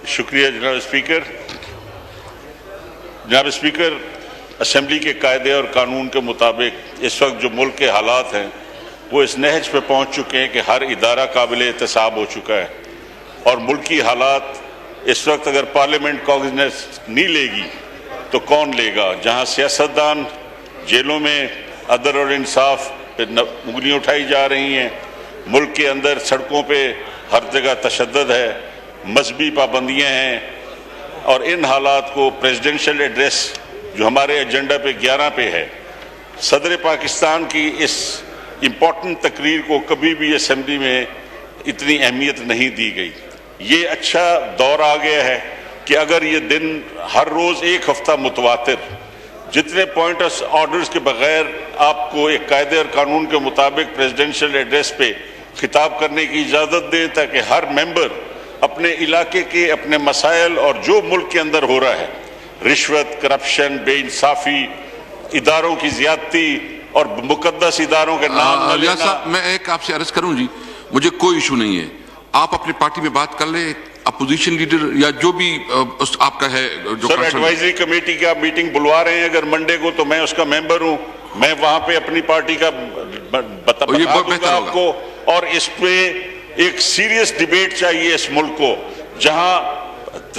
شکریہ جناب اسپیکر. جناب اسپیکر، اسمبلی کے قاعدے اور قانون کے مطابق اس وقت جو ملک کے حالات ہیں وہ اس نہج پہ پہنچ چکے ہیں کہ ہر ادارہ قابل احتساب ہو چکا ہے، اور ملکی حالات اس وقت اگر پارلیمنٹ کاغذ نہیں لے گی تو کون لے گا؟ جہاں سیاستدان جیلوں میں عدل اور انصاف پہ انگلیاں اٹھائی جا رہی ہیں، ملک کے اندر سڑکوں پہ ہر جگہ تشدد ہے، مذہبی پابندیاں ہیں، اور ان حالات کو پریزیڈنشل ایڈریس جو ہمارے ایجنڈا پہ 11 پہ ہے، صدر پاکستان کی اس امپورٹنٹ تقریر کو کبھی بھی اسمبلی میں اتنی اہمیت نہیں دی گئی. یہ اچھا دور آ گیا ہے کہ اگر یہ دن ہر روز ایک ہفتہ متواتر جتنے پوائنٹ آرڈرز کے بغیر آپ کو ایک قاعدے اور قانون کے مطابق پریزیڈنشل ایڈریس پہ خطاب کرنے کی اجازت دیں، تاکہ ہر ممبر اپنے علاقے کے اپنے مسائل اور جو ملک کے اندر ہو رہا ہے، رشوت، کرپشن، بے انصافی، اداروں کی زیادتی اور مقدس اداروں کے نام نہ لینا. میں ایک آپ سے عرض کروں جی، مجھے کوئی ایشو نہیں ہے، آپ اپنی پارٹی میں بات کر لیں، اپوزیشن لیڈر یا جو بھی آپ کا ہے جو سر ایڈوائزری کمیٹی کی آپ میٹنگ بلوا رہے ہیں اگر منڈے کو، تو میں اس کا ممبر ہوں، میں وہاں پہ اپنی پارٹی کا بتا دوں گا آپ کو. اور اس پہ ایک سیریس ڈیبیٹ چاہیے اس ملک کو، جہاں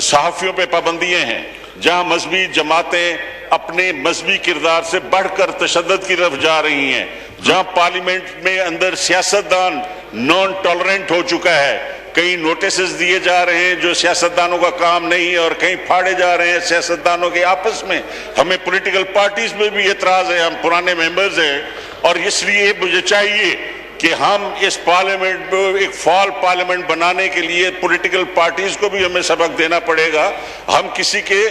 صحافیوں پہ پابندیاں ہیں، جہاں مذہبی جماعتیں اپنے مذہبی کردار سے بڑھ کر تشدد کی طرف جا رہی ہیں، جہاں پارلیمنٹ میں اندر سیاستدان نان ٹالرنٹ ہو چکا ہے، کئی نوٹسز دیے جا رہے ہیں جو سیاستدانوں کا کام نہیں ہے، اور کہیں پھاڑے جا رہے ہیں سیاستدانوں کے آپس میں. ہمیں پولیٹیکل پارٹیز میں بھی اعتراض ہے، ہم پرانے ممبرز ہیں، اور اس لیے مجھے چاہیے کہ ہم اس پارلیمنٹ کو ایک فعال پارلیمنٹ بنانے کے لیے پولیٹیکل پارٹیز کو بھی ہمیں سبق دینا پڑے گا. ہم کسی کے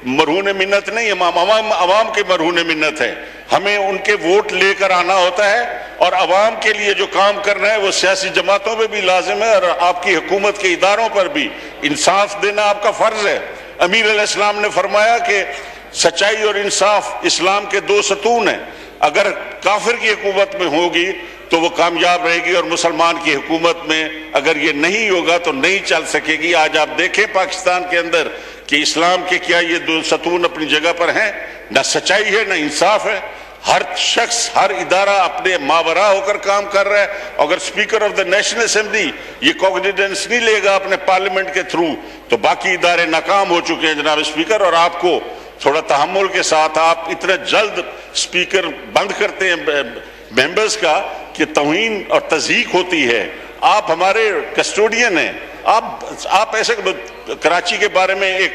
مرہون منت نہیں، ہم عوام کے مرہون منت ہیں. ہمیں ان کے ووٹ لے کر آنا ہوتا ہے، اور عوام کے لیے جو کام کرنا ہے وہ سیاسی جماعتوں پہ بھی لازم ہے، اور آپ کی حکومت کے اداروں پر بھی انصاف دینا آپ کا فرض ہے. امیر علیہ السلام نے فرمایا کہ سچائی اور انصاف اسلام کے 2 ستون ہیں. اگر کافر کی حکومت میں ہوگی تو وہ کامیاب رہے گی، اور مسلمان کی حکومت میں اگر یہ نہیں ہوگا تو نہیں چل سکے گی. آج آپ دیکھیں پاکستان کے اندر کہ اسلام کے کیا یہ 2 ستون اپنی جگہ پر ہیں؟ نہ سچائی ہے، نہ انصاف ہے. ہر شخص، ہر ادارہ اپنے ماورا ہو کر کام کر رہا ہے. اگر speaker of the national assembly یہ کوگنیڈنس نہیں لے گا اپنے پارلیمنٹ کے تھرو، تو باقی ادارے ناکام ہو چکے ہیں جناب اسپیکر. اور آپ کو تھوڑا تحمل کے ساتھ، آپ اتنا جلد اسپیکر بند کرتے ہیں ممبرز کا کہ توہین اور تضحیک ہوتی ہے. آپ ہمارے کسٹوڈین ہیں. آپ ایسے کراچی کے بارے میں ایک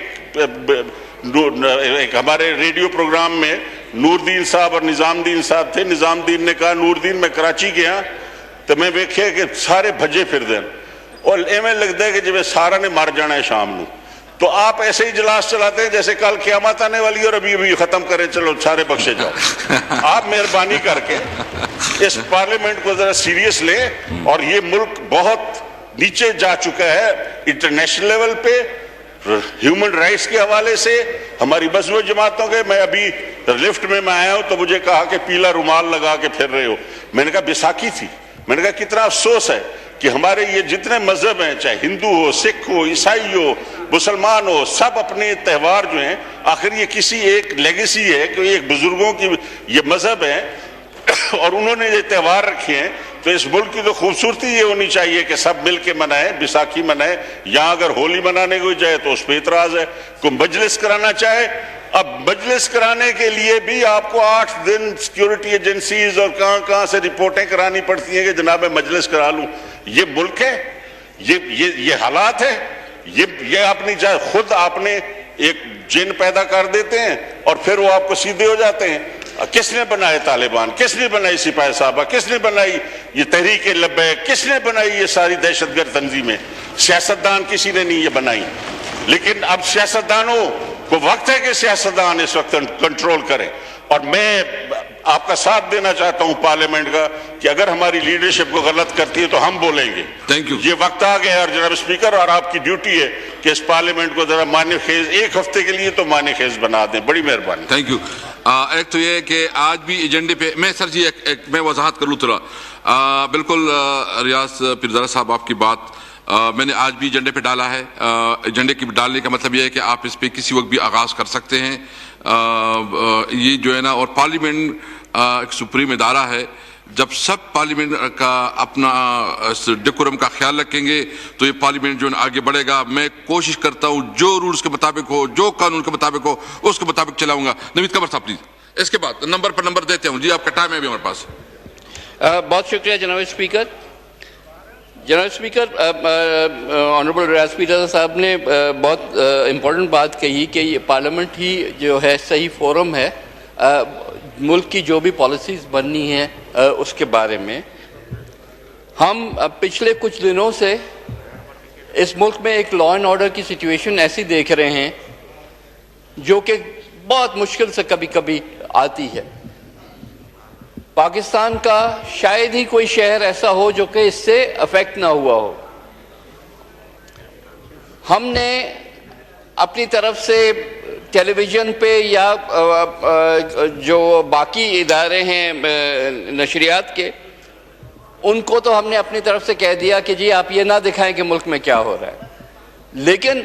ہمارے ریڈیو پروگرام میں نور الدین صاحب اور نظام الدین صاحب تھے. نظام الدین نے کہا، نور الدین میں کراچی گیا تو میں ویکھے کہ سارے بھجے پھر دیں، اور ایویں لگتا ہے کہ جب سارا نے مر جانا ہے شام نو. تو آپ ایسے ہی اجلاس چلاتے ہیں جیسے کل قیامت آنے والی اور ابھی ختم کریں، چلو سارے بخشے جاؤ. آپ مہربانی کر کے اس پارلیمنٹ کو ذرا سیریس لیں. اور یہ ملک بہت نیچے جا چکا ہے انٹرنیشنل لیول پہ، ہیومن رائٹس کے حوالے سے، ہماری مذہبی جماعتوں کے. میں ابھی لفٹ میں آیا ہوں تو مجھے کہا کہ پیلا رومال لگا کے پھر رہے ہو. میں نے کہا بیساکھی تھی. میں نے کہا کتنا افسوس ہے کہ ہمارے یہ جتنے مذہب ہیں، چاہے ہندو ہو، سکھ ہو، عیسائی ہو، مسلمان ہو، سب اپنے تہوار جو ہیں، آخر یہ کسی ایک لیگیسی ہے کہ ایک بزرگوں کی یہ مذہب ہے اور انہوں نے یہ تہوار رکھے ہیں. تو اس ملک کی تو خوبصورتی یہ ہونی چاہیے کہ سب مل کے منائیں، بیساکھی منائیں. یہاں اگر ہولی منانے کو جائے تو اس پہ اعتراض ہے. کوئی مجلس کرانا چاہے، اب مجلس کرانے کے لیے بھی آپ کو 8 دن سیکیورٹی ایجنسیز اور کہاں سے رپورٹیں کرانی پڑتی ہیں کہ جناب میں مجلس کرا لوں. یہ ملک ہے، یہ حالات ہے. یہ آپ نہیں چاہے، خود آپ نے ایک جن پیدا کر دیتے ہیں اور پھر وہ آپ کو سیدھے ہو جاتے ہیں. کس نے بنائے طالبان؟ کس نے بنائی سپاہی صاحبہ؟ کس نے بنائی یہ تحریک لبیک؟ کس نے بنائی یہ ساری دہشت گرد تنظیمیں؟ سیاستدان کسی نے نہیں یہ بنائی. لیکن اب سیاستدانوں کو وقت ہے کہ سیاستدان اس وقت کنٹرول کریں. اور میں آپ کا ساتھ دینا چاہتا ہوں پارلیمنٹ کا کہ اگر ہماری لیڈرشپ کو غلط کرتی ہے تو ہم بولیں گے. یہ وقت آ گیا. اور جناب اسپیکر، اور آپ کی ڈیوٹی ہے کہ اس پارلیمنٹ کو ذرا معنی خیز ایک ہفتے کے لیے تو معنی خیز بنا دیں. بڑی مہربانی. Thank you. ایک تو یہ کہ آج بھی ایجنڈے پہ میں سر جی ایک میں وضاحت کر لوں تھوڑا. بالکل ریاض پیرزادہ صاحب آپ کی بات میں نے آج بھی ایجنڈے پہ ڈالا ہے. ایجنڈے کی ڈالنے کا مطلب یہ ہے کہ آپ اس پہ کسی وقت بھی آغاز کر سکتے ہیں. یہ جو ہے نا, اور پارلیمنٹ ایک سپریم ادارہ ہے, جب سب پارلیمنٹ کا اپنا ڈیکورم کا خیال رکھیں گے تو یہ پارلیمنٹ جو ہے آگے بڑھے گا. میں کوشش کرتا ہوں جو رولز کے مطابق ہو, جو قانون کے مطابق ہو, اس کے مطابق چلاؤں گا. نوید قمر صاحب پلیز. اس کے بعد نمبر پر نمبر دیتے ہوں. جی آپ کا ٹائم ہے ابھی ہمارے پاس. بہت شکریہ جناب اسپیکر. جناب اسپیکر, آنریبل ریاض پیٹر صاحب نے بہت امپورٹنٹ بات کہی کہ یہ پارلیمنٹ ہی جو ہے صحیح فورم ہے ملک کی جو بھی پالیسیز بننی ہیں اس کے بارے میں. ہم پچھلے کچھ دنوں سے اس ملک میں ایک لا اینڈ آرڈر کی سچویشن ایسی دیکھ رہے ہیں جو کہ بہت مشکل سے کبھی کبھی آتی ہے. پاکستان کا شاید ہی کوئی شہر ایسا ہو جو کہ اس سے افیکٹ نہ ہوا ہو. ہم نے اپنی طرف سے ٹیلی ویژن پہ یا جو باقی ادارے ہیں نشریات کے, ان کو تو ہم نے اپنی طرف سے کہہ دیا کہ جی آپ یہ نہ دکھائیں کہ ملک میں کیا ہو رہا ہے. لیکن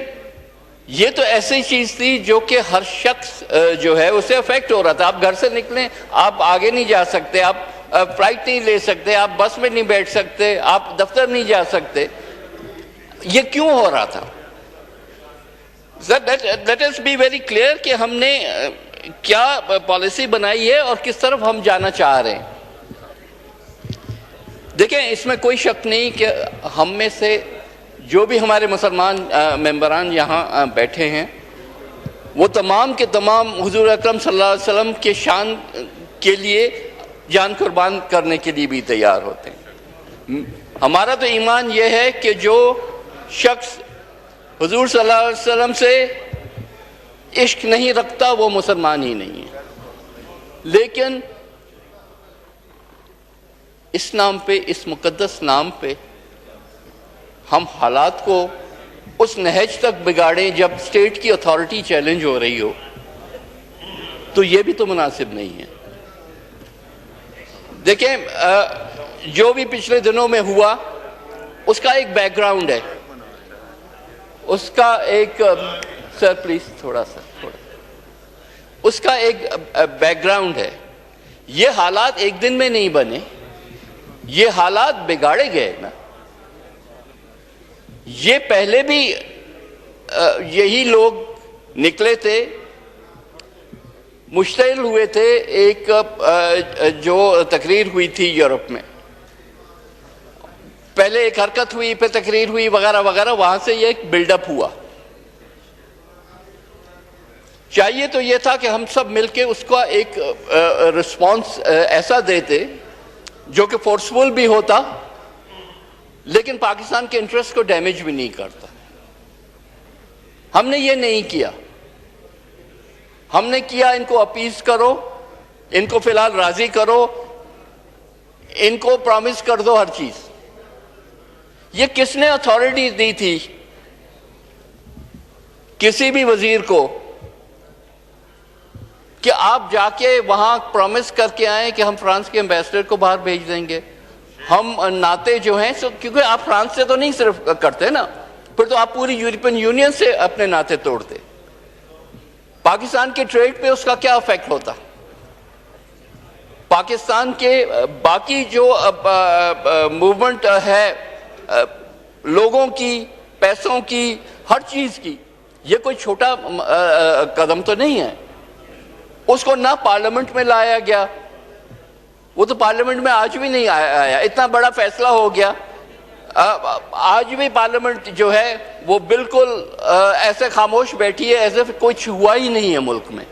یہ تو ایسی چیز تھی جو کہ ہر شخص جو ہے اسے افیکٹ ہو رہا تھا. آپ گھر سے نکلیں, آپ آگے نہیں جا سکتے, آپ فلائٹ نہیں لے سکتے, آپ بس میں نہیں بیٹھ سکتے, آپ دفتر نہیں جا سکتے. یہ کیوں ہو رہا تھا؟ Let us be very clear کہ ہم نے کیا پالیسی بنائی ہے اور کس طرف ہم جانا چاہ رہے ہیں. دیکھیں, اس میں کوئی شک نہیں کہ ہم میں سے جو بھی ہمارے مسلمان ممبران یہاں بیٹھے ہیں وہ تمام کے تمام حضور اکرم صلی اللہ علیہ وسلم کے شان کے لیے جان قربان کرنے کے لیے بھی تیار ہوتے ہیں. ہمارا تو ایمان یہ ہے کہ جو شخص حضور صلی اللہ علیہ وسلم سے عشق نہیں رکھتا وہ مسلمان ہی نہیں ہے. لیکن اس نام پہ, اس مقدس نام پہ ہم حالات کو اس نہج تک بگاڑیں جب اسٹیٹ کی اتھارٹی چیلنج ہو رہی ہو, تو یہ بھی تو مناسب نہیں ہے. دیکھیں, جو بھی پچھلے دنوں میں ہوا اس کا ایک بیک گراؤنڈ ہے, اس کا ایک سر پلیز تھوڑا اس کا ایک بیک گراؤنڈ ہے. یہ حالات ایک دن میں نہیں بنے, یہ حالات بگاڑے گئے نا. یہ پہلے بھی یہی لوگ نکلے تھے, مشتعل ہوئے تھے. ایک جو تقریر ہوئی تھی یورپ میں, پہلے ایک حرکت ہوئی, پھر تقریر ہوئی وغیرہ وغیرہ, وہاں سے یہ ایک بلڈ اپ ہوا. چاہیے تو یہ تھا کہ ہم سب مل کے اس کا ایک رسپانس ایسا دیتے جو کہ فورسفل بھی ہوتا لیکن پاکستان کے انٹرسٹ کو ڈیمیج بھی نہیں کرتا. ہم نے یہ نہیں کیا. ہم نے کیا ان کو اپیز کرو, ان کو فی الحال راضی کرو, ان کو پرامس کر دو ہر چیز. یہ کس نے اتھارٹی دی تھی کسی بھی وزیر کو کہ آپ جا کے وہاں پرومس کر کے آئیں کہ ہم فرانس کے ایمبیسڈر کو باہر بھیج دیں گے, ہم ناطے جو ہیں, کیونکہ آپ فرانس سے تو نہیں صرف کرتے نا, پھر تو آپ پوری یورپین یونین سے اپنے ناطے توڑتے. پاکستان کے ٹریڈ پہ اس کا کیا افیکٹ ہوتا؟ پاکستان کے باقی جو موومنٹ ہے لوگوں کی, پیسوں کی, ہر چیز کی, یہ کوئی چھوٹا قدم تو نہیں ہے. اس کو نہ پارلیمنٹ میں لایا گیا, وہ تو پارلیمنٹ میں آج بھی نہیں آیا. اتنا بڑا فیصلہ ہو گیا, آج بھی پارلیمنٹ جو ہے وہ بالکل ایسے خاموش بیٹھی ہے ایسے کچھ ہوا ہی نہیں ہے ملک میں.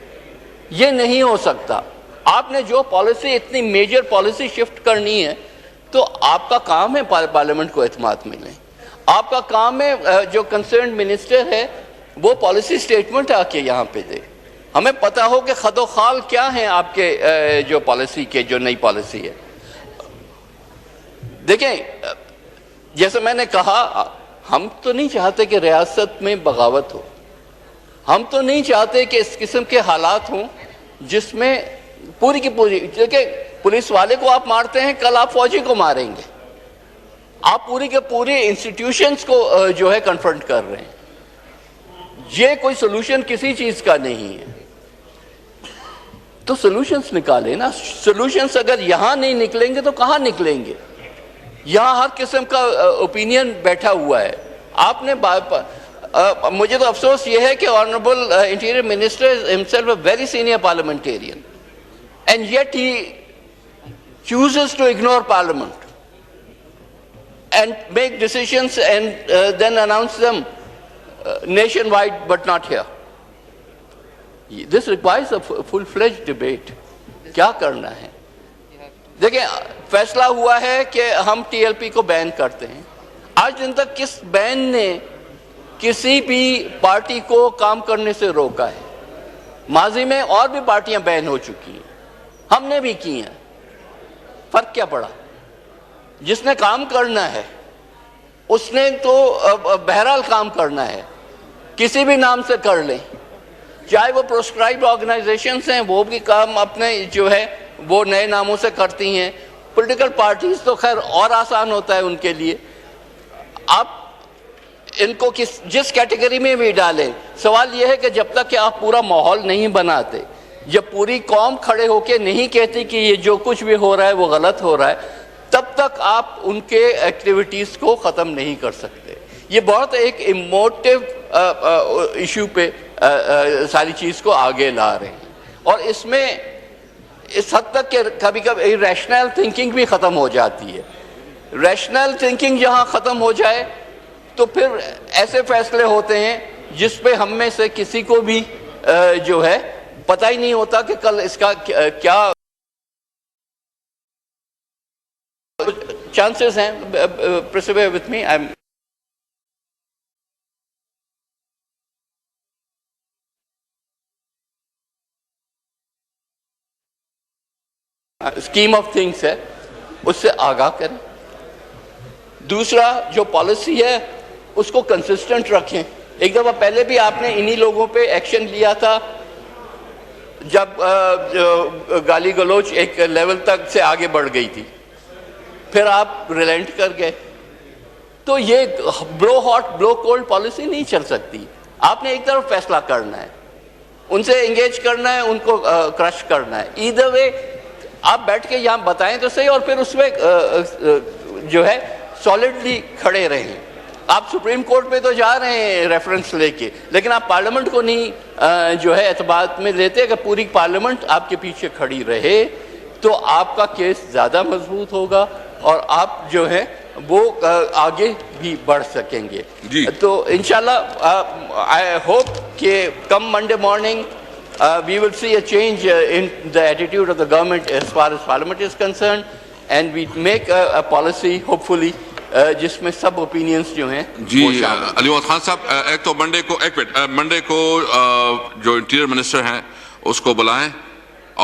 یہ نہیں ہو سکتا. آپ نے جو پالیسی, اتنی میجر پالیسی شفٹ کرنی ہے, تو آپ کا کام ہے پارلیمنٹ کو اعتماد ملے. آپ کا کام ہے جو کنسرنڈ منسٹر ہے وہ پالیسی سٹیٹمنٹ آ کے یہاں پہ دے, ہمیں پتہ ہو کہ خد و خال کیا ہیں آپ کے جو پالیسی کے, جو نئی پالیسی ہے. دیکھیں, جیسے میں نے کہا, ہم تو نہیں چاہتے کہ ریاست میں بغاوت ہو, ہم تو نہیں چاہتے کہ اس قسم کے حالات ہوں جس میں پوری کی پوری, دیکھیں پولیس والے کو آپ مارتے ہیں, کل آپ فوجی کو ماریں گے, آپ پوری کے پورے انسٹیٹیوشنز کو جو ہے کنفرنٹ کر رہے ہیں. یہ کوئی سولوشن کسی چیز کا نہیں ہے. تو سولوشنز نکالیں نا. سولوشنز اگر یہاں نہیں نکلیں گے تو کہاں نکلیں گے؟ یہاں ہر قسم کا اوپینین بیٹھا ہوا ہے. آپ نے مجھے تو افسوس یہ ہے کہ honourable interior minister himself a very senior parliamentarian and yet he chooses to ignore parliament and make decisions and then announce them nationwide but not here. This requires a full-fledged debate. کیا کرنا ہے؟ دیکھیں فیصلہ ہوا ہے کہ ہم T L P کو بین کرتے ہیں. آج دن تک کس بین نے کسی بھی پارٹی کو کام کرنے سے روکا ہے؟ ماضی میں اور بھی پارٹیاں بین ہو چکی ہیں, ہم نے بھی کی ہیں. فرق کیا پڑا؟ جس نے کام کرنا ہے اس نے تو بہرحال کام کرنا ہے, کسی بھی نام سے کر لیں. چاہے وہ پروسکرائبڈ آرگنائزیشنز ہیں, وہ بھی کام اپنے جو ہے وہ نئے ناموں سے کرتی ہیں. پولیٹیکل پارٹیز تو خیر اور آسان ہوتا ہے ان کے لیے. آپ ان کو جس کیٹیگری میں بھی ڈالیں, سوال یہ ہے کہ جب تک کہ آپ پورا ماحول نہیں بناتے, جب پوری قوم کھڑے ہو کے نہیں کہتی کہ یہ جو کچھ بھی ہو رہا ہے وہ غلط ہو رہا ہے, تب تک آپ ان کے ایکٹیویٹیز کو ختم نہیں کر سکتے. یہ بہت ایک ایموٹیو ایشو پہ ساری چیز کو آگے لا رہے ہیں, اور اس میں اس حد تک کہ کبھی کبھی ریشنل تھنکنگ بھی ختم ہو جاتی ہے. ریشنل تھنکنگ جہاں ختم ہو جائے تو پھر ایسے فیصلے ہوتے ہیں جس پہ ہم میں سے کسی کو بھی جو ہے پتہ ہی نہیں ہوتا کہ کل اس کا کیا چانسز ہیں. persevere with me. Scheme of things ہے, اس سے آگاہ کریں. دوسرا جو پالیسی ہے اس کو کنسسٹنٹ رکھیں. ایک دفعہ پہلے بھی آپ نے انہی لوگوں پہ ایکشن لیا تھا جب گالی گلوچ ایک لیول تک سے آگے بڑھ گئی تھی, پھر آپ ریلینٹ کر گئے. تو یہ بلو ہاٹ بلو کولڈ پالیسی نہیں چل سکتی. آپ نے ایک طرف فیصلہ کرنا ہے, ان سے انگیج کرنا ہے, ان کو کرش کرنا ہے. ایدر وے آپ بیٹھ کے یہاں بتائیں تو صحیح, اور پھر اس میں جو ہے سالڈلی کھڑے رہیں. آپ سپریم کورٹ پہ تو جا رہے ہیں ریفرنس لے کے, لیکن آپ پارلیمنٹ کو نہیں جو ہے اعتبار میں لیتے. کہ پوری پارلیمنٹ آپ کے پیچھے کھڑی رہے تو آپ کا کیس زیادہ مضبوط ہوگا اور آپ جو ہے وہ آگے بھی بڑھ سکیں گے. تو انشاءاللہ آئی ہوپ کہ come Monday morning we will see a change in the attitude of the government as far as parliament is concerned, and we make a policy hopefully جس میں سب اوپینینز جو ہیں. جی علی محمد خان صاحب, ایک تو منڈے کو جو انٹیریئر منسٹر ہیں اس کو بلائیں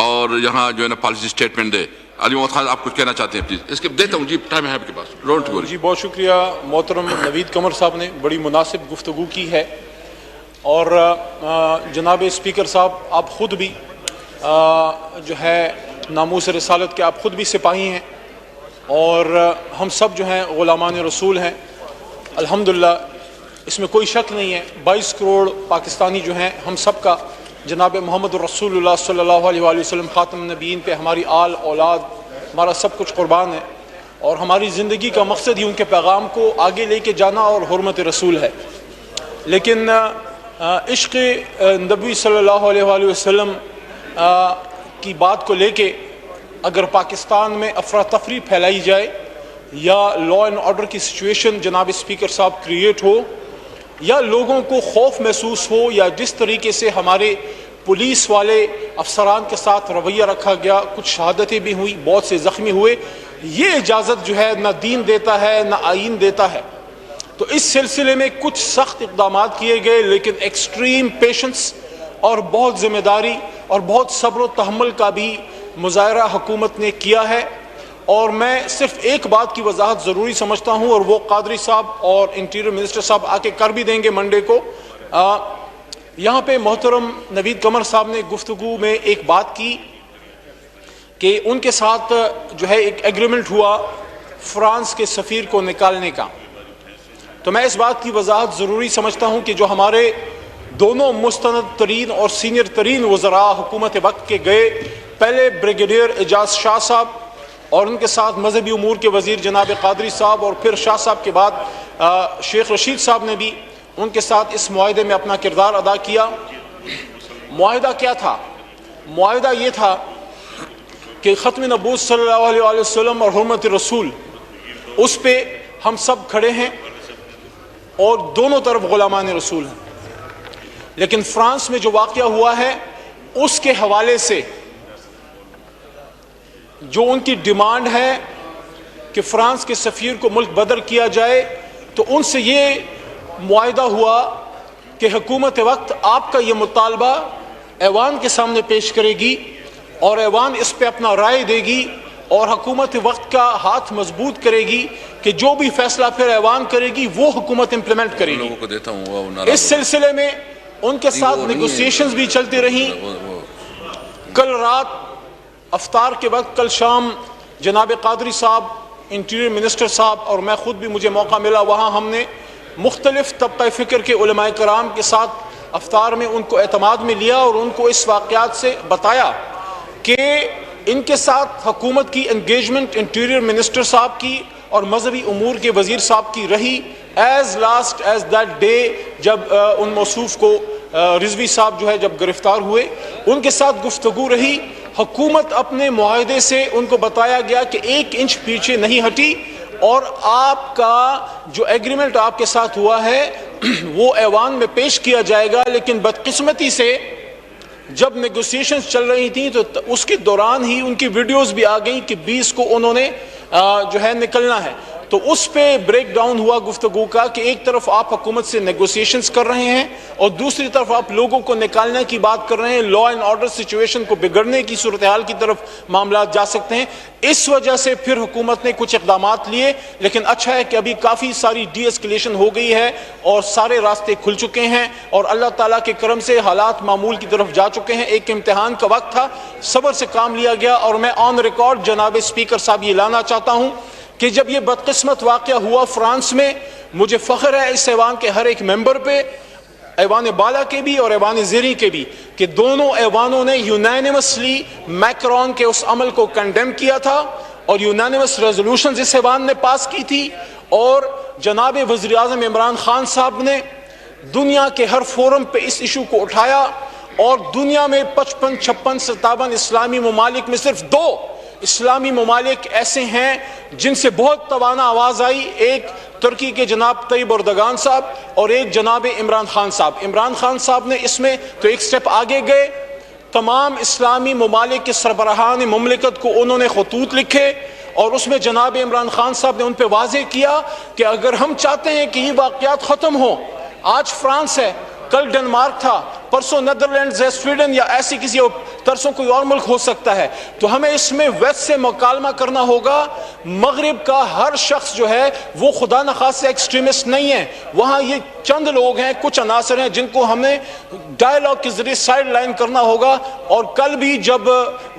اور یہاں جو ہے نا پالیسی اسٹیٹمنٹ دے. علی محمد خان آپ کچھ کہنا چاہتے ہیں پلیز؟ اس کے دیتا ہوں جی, ٹائم ہے آپ کے پاس. جی بہت شکریہ. محترم نوید قمر صاحب نے بڑی مناسب گفتگو کی ہے, اور جناب اسپیکر صاحب آپ خود بھی جو ہے ناموس رسالت کے آپ خود بھی سپاہی ہیں, اور ہم سب جو ہیں غلامان رسول ہیں الحمدللہ, اس میں کوئی شک نہیں ہے. 22 کروڑ پاکستانی جو ہیں ہم سب کا جناب محمد رسول اللہ صلی اللہ علیہ وآلہ وسلم خاتم النبیین پہ ہماری آل اولاد ہمارا سب کچھ قربان ہے, اور ہماری زندگی کا مقصد ہی ان کے پیغام کو آگے لے کے جانا اور حرمت رسول ہے. لیکن عشق نبی صلی اللہ علیہ وآلہ وسلم کی بات کو لے کے اگر پاکستان میں افراتفری پھیلائی جائے یا لا اینڈ آرڈر کی سچویشن جناب اسپیکر صاحب کریٹ ہو, یا لوگوں کو خوف محسوس ہو, یا جس طریقے سے ہمارے پولیس والے افسران کے ساتھ رویہ رکھا گیا, کچھ شہادتیں بھی ہوئی, بہت سے زخمی ہوئے, یہ اجازت جو ہے نہ دین دیتا ہے نہ آئین دیتا ہے. تو اس سلسلے میں کچھ سخت اقدامات کیے گئے, لیکن ایکسٹریم پیشنس اور بہت ذمہ داری اور بہت صبر و تحمل کا بھی مظاہرہ حکومت نے کیا ہے. اور میں صرف ایک بات کی وضاحت ضروری سمجھتا ہوں, اور وہ قادری صاحب اور انٹیریئر منسٹر صاحب آ کے کر بھی دیں گے منڈے کو. یہاں پہ محترم نوید قمر صاحب نے گفتگو میں ایک بات کی کہ ان کے ساتھ جو ہے ایک ایگریمنٹ ہوا فرانس کے سفیر کو نکالنے کا، تو میں اس بات کی وضاحت ضروری سمجھتا ہوں کہ جو ہمارے دونوں مستند ترین اور سینئر ترین وزراء حکومت وقت کے گئے، پہلے بریگیڈیئر اعجاز شاہ صاحب اور ان کے ساتھ مذہبی امور کے وزیر جناب قادری صاحب، اور پھر شاہ صاحب کے بعد شیخ رشید صاحب نے بھی ان کے ساتھ اس معاہدے میں اپنا کردار ادا کیا۔ معاہدہ کیا تھا؟ معاہدہ یہ تھا کہ ختم نبوت صلی اللہ علیہ وآلہ وسلم اور حرمت رسول، اس پہ ہم سب کھڑے ہیں اور دونوں طرف غلامان رسول ہیں، لیکن فرانس میں جو واقعہ ہوا ہے اس کے حوالے سے جو ان کی ڈیمانڈ ہے کہ فرانس کے سفیر کو ملک بدر کیا جائے، تو ان سے یہ معاہدہ ہوا کہ حکومت وقت آپ کا یہ مطالبہ ایوان کے سامنے پیش کرے گی اور ایوان اس پہ اپنا رائے دے گی، اور حکومت وقت کا ہاتھ مضبوط کرے گی کہ جو بھی فیصلہ پھر ایوان کرے گی وہ حکومت امپلیمنٹ کرے گی۔ اس سلسلے میں ان کے ساتھ نیگوسیشنز بھی چلتی رہیں۔ کل رات افطار کے وقت، کل شام جناب قادری صاحب، انٹیریئر منسٹر صاحب اور میں خود بھی، مجھے موقع ملا، وہاں ہم نے مختلف طبقہ فکر کے علماء کرام کے ساتھ افطار میں ان کو اعتماد میں لیا اور ان کو اس واقعات سے بتایا کہ ان کے ساتھ حکومت کی انگیجمنٹ انٹیریئر منسٹر صاحب کی اور مذہبی امور کے وزیر صاحب کی رہی as last as that day جب ان موصوف کو رضوی صاحب جو ہے جب گرفتار ہوئے، ان کے ساتھ گفتگو رہی۔ حکومت اپنے معاہدے سے ان کو بتایا گیا کہ 1 انچ پیچھے نہیں ہٹی، اور آپ کا جو ایگریمنٹ آپ کے ساتھ ہوا ہے وہ ایوان میں پیش کیا جائے گا، لیکن بدقسمتی سے جب نیگوسیشنز چل رہی تھیں تو اس کے دوران ہی ان کی ویڈیوز بھی آ گئیں کہ 20 کو انہوں نے جو ہے نکلنا ہے۔ تو اس پہ بریک ڈاؤن ہوا گفتگو کا کہ ایک طرف آپ حکومت سے نیگوسیشنز کر رہے ہیں اور دوسری طرف آپ لوگوں کو نکالنے کی بات کر رہے ہیں، لا اینڈ آرڈر سچویشن کو بگڑنے کی صورتحال کی طرف معاملات جا سکتے ہیں۔ اس وجہ سے پھر حکومت نے کچھ اقدامات لیے، لیکن اچھا ہے کہ ابھی کافی ساری ڈی ایسکیلیشن ہو گئی ہے اور سارے راستے کھل چکے ہیں اور اللہ تعالیٰ کے کرم سے حالات معمول کی طرف جا چکے ہیں۔ ایک امتحان کا وقت تھا، صبر سے کام لیا گیا، اور میں آن ریکارڈ جناب اسپیکر صاحب یہ لانا چاہتا ہوں کہ جب یہ بدقسمت واقعہ ہوا فرانس میں، مجھے فخر ہے اس ایوان کے ہر ایک ممبر پہ، ایوان بالا کے بھی اور ایوان زیریں کے بھی، کہ دونوں ایوانوں نے یونینیمسلی میکرون کے اس عمل کو کنڈیم کیا تھا اور یونینیمس ریزولوشنز اس ایوان نے پاس کی تھی، اور جناب وزیر اعظم عمران خان صاحب نے دنیا کے ہر فورم پہ اس ایشو کو اٹھایا، اور دنیا میں 55 56 57 اسلامی ممالک میں صرف 2 اسلامی ممالک ایسے ہیں جن سے بہت توانا آواز آئی، ایک ترکی کے جناب طیب اردگان صاحب اور ایک جناب عمران خان صاحب۔ عمران خان صاحب نے اس میں تو ایک سٹیپ آگے گئے، تمام اسلامی ممالک کے سربراہان مملکت کو انہوں نے خطوط لکھے اور اس میں جناب عمران خان صاحب نے ان پہ واضح کیا کہ اگر ہم چاہتے ہیں کہ یہ واقعات ختم ہوں، آج فرانس ہے، کل ڈنمارک تھا، پرسوں نیدرلینڈز ہے، سویڈن یا ایسی کسی ترسوں کوئی اور ملک ہو سکتا ہے، تو ہمیں اس میں ویسٹ سے مکالمہ کرنا ہوگا۔ مغرب کا ہر شخص جو ہے وہ خدا نخواستہ ایکسٹریمسٹ نہیں ہے، وہاں یہ چند لوگ ہیں، کچھ عناصر ہیں جن کو ہمیں ڈائیلاگ کے ذریعے سائیڈ لائن کرنا ہوگا۔ اور کل بھی جب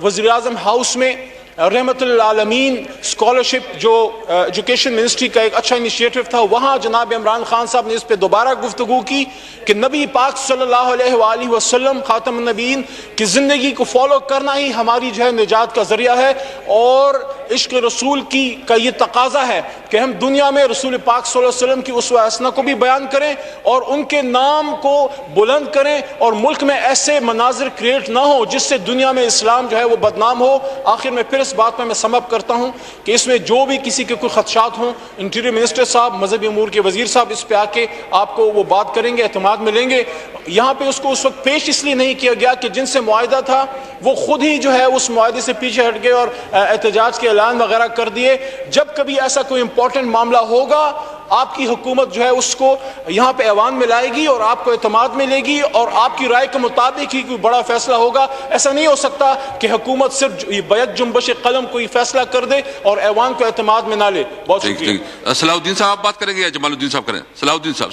وزیر اعظم ہاؤس میں رحمت للعالمین اسکالرشپ جو ایجوکیشن منسٹری کا ایک اچھا انیشیٹو تھا، وہاں جناب عمران خان صاحب نے اس پہ دوبارہ گفتگو کی کہ نبی پاک صلی اللہ علیہ وآلہ وسلم خاتم النبیین کی زندگی کو فالو کرنا ہی ہماری جو ہے نجات کا ذریعہ ہے، اور عشق رسول کا یہ تقاضا ہے کہ ہم دنیا میں رسول پاک صلی اللہ علیہ وسلم کی اسوہ حسنہ کو بھی بیان کریں اور ان کے نام کو بلند کریں، اور ملک میں ایسے مناظر کریٹ نہ ہو جس سے دنیا میں اسلام جو ہے وہ بدنام ہو۔ آخر میں پھر اس بات میں سم اپ کرتا ہوں کہ اس میں جو بھی کسی کے کوئی خدشات ہوں، انٹیریئر منسٹر صاحب، مذہبی امور کے وزیر صاحب اس پہ آ کے آپ کو وہ بات کریں گے، اعتماد میں لیں گے۔ یہاں پہ اس کو اس وقت پیش اس لیے نہیں کیا گیا کہ جن سے معاہدہ تھا وہ خود ہی جو ہے اس معاہدے سے پیچھے ہٹ گئے اور احتجاج کے اعلان وغیرہ کر دیے۔ جب کبھی ایسا کوئی امپورٹنٹ معاملہ ہوگا، آپ کی حکومت جو ہے اس کو یہاں پہ ایوان میں لائے گی اور آپ کو اعتماد میں لے گی اور آپ کی رائے کے مطابق ہی کوئی بڑا فیصلہ ہوگا۔ ایسا نہیں ہو سکتا کہ حکومت صرف بیک جنبش قلم کوئی فیصلہ کر دے اور ایوان کو اعتماد میں نہ لے۔ بہت شکریہ۔ صلاح الدین صاحب آپ بات کریں گے یا جمال الدین صاحب کریں؟ صلاح الدین صاحب۔